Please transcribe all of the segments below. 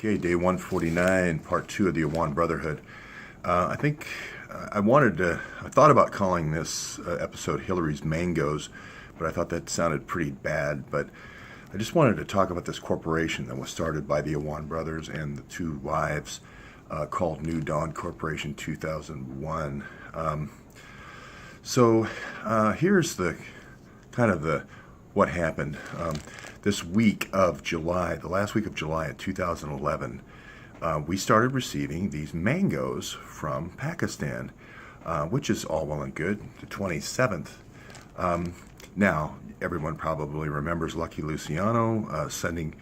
Okay, day 149, part 2 of the Awan Brotherhood. I think I thought about calling this episode Hillary's Mangoes, but I thought that sounded pretty bad. But I just wanted to talk about this corporation that was started by the Awan brothers and the two wives, called New Dawn Corporation 2001. Here's the kind of the what happened. This week of July, the last week of July in 2011, we started receiving these mangoes from Pakistan, which is all well and good, the 27th. Now, everyone probably remembers Lucky Luciano sending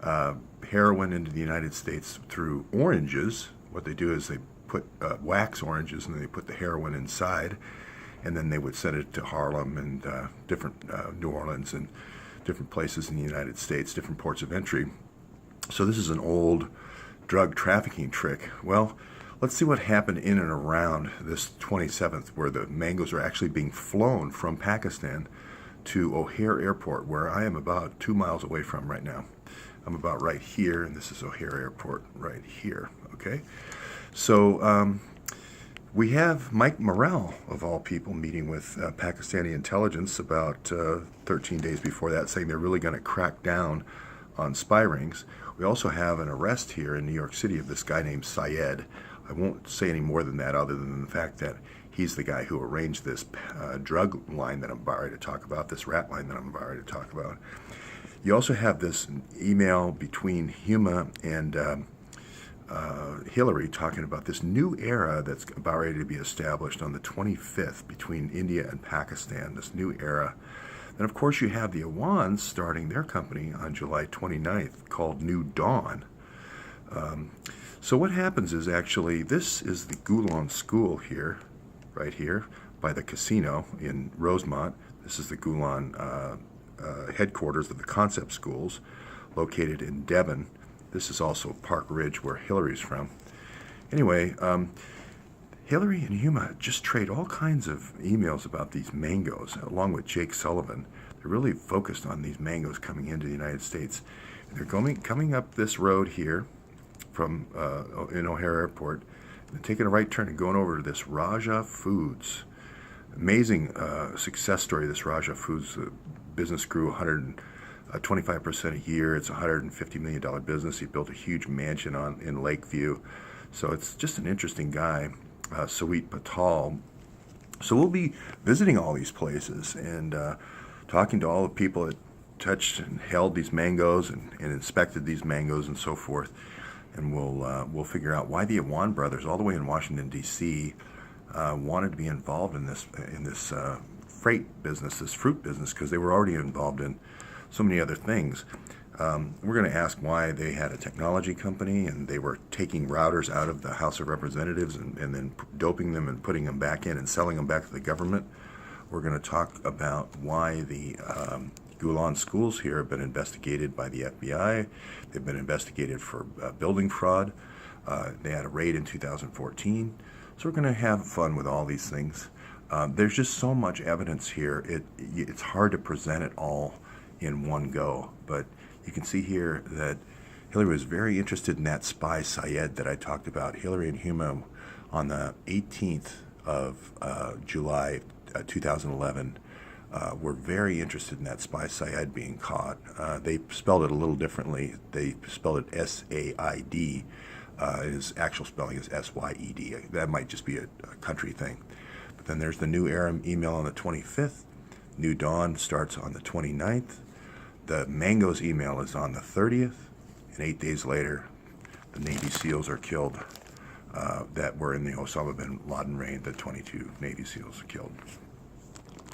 heroin into the United States through oranges. What they do is they put wax oranges and then they put the heroin inside, and then they would send it to Harlem and different New Orleans and different places in the United States, different ports of entry. So this is an old drug trafficking trick. Well, let's see what happened in and around this 27th, where the mangoes are actually being flown from Pakistan to O'Hare Airport, where I am about 2 miles away from right now. I'm about right here, and this is O'Hare Airport right here, okay? So we have Mike Morrell, of all people, meeting with Pakistani intelligence about 13 days before that, saying they're really going to crack down on spy rings. We also have an arrest here in New York City of this guy named Syed. I won't say any more than that other than the fact that he's the guy who arranged this drug line that I'm about ready to talk about, this rat line that I'm about ready to talk about. You also have this email between Huma and Hillary talking about this new era that's about ready to be established on the 25th between India and Pakistan, this new era. And of course you have the Awans starting their company on July 29th called New Dawn. So what happens is actually, this is the Gulen School here, right here, by the casino in Rosemont. This is the Gulen headquarters of the concept schools located in Devon. This is also Park Ridge, where Hillary's from. Anyway, Hillary and Huma just trade all kinds of emails about these mangoes, along with Jake Sullivan. They're really focused on these mangoes coming into the United States. And they're coming up this road here from in O'Hare Airport, and taking a right turn and going over to this Raja Foods. Amazing success story, this Raja Foods. Business grew 25% a year. It's a $150 million business. He built a huge mansion in Lakeview. So it's just an interesting guy, Sweet Patal. So we'll be visiting all these places and talking to all the people that touched and held these mangoes and inspected these mangoes and so forth. And we'll figure out why the Awan brothers, all the way in Washington, D.C., wanted to be involved in this freight business, this fruit business, because they were already involved in so many other things. We're going to ask why they had a technology company and they were taking routers out of the House of Representatives and then doping them and putting them back in and selling them back to the government. We're going to talk about why the Gulen schools here have been investigated by the FBI. They've been investigated for building fraud. They had a raid in 2014. So we're going to have fun with all these things. There's just so much evidence here. It's hard to present it all in one go, but you can see here that Hillary was very interested in that spy Syed that I talked about. Hillary and Huma on the 18th of July 2011 were very interested in that spy Syed being caught. They spelled it a little differently. They spelled it S-A-I-D. His actual spelling is S-Y-E-D. That might just be a country thing. But then there's the New Era email on the 25th. New Dawn starts on the 29th. The Mangoes email is on the 30th, and 8 days later, the Navy SEALs are killed that were in the Osama bin Laden raid. The 22 Navy SEALs are killed.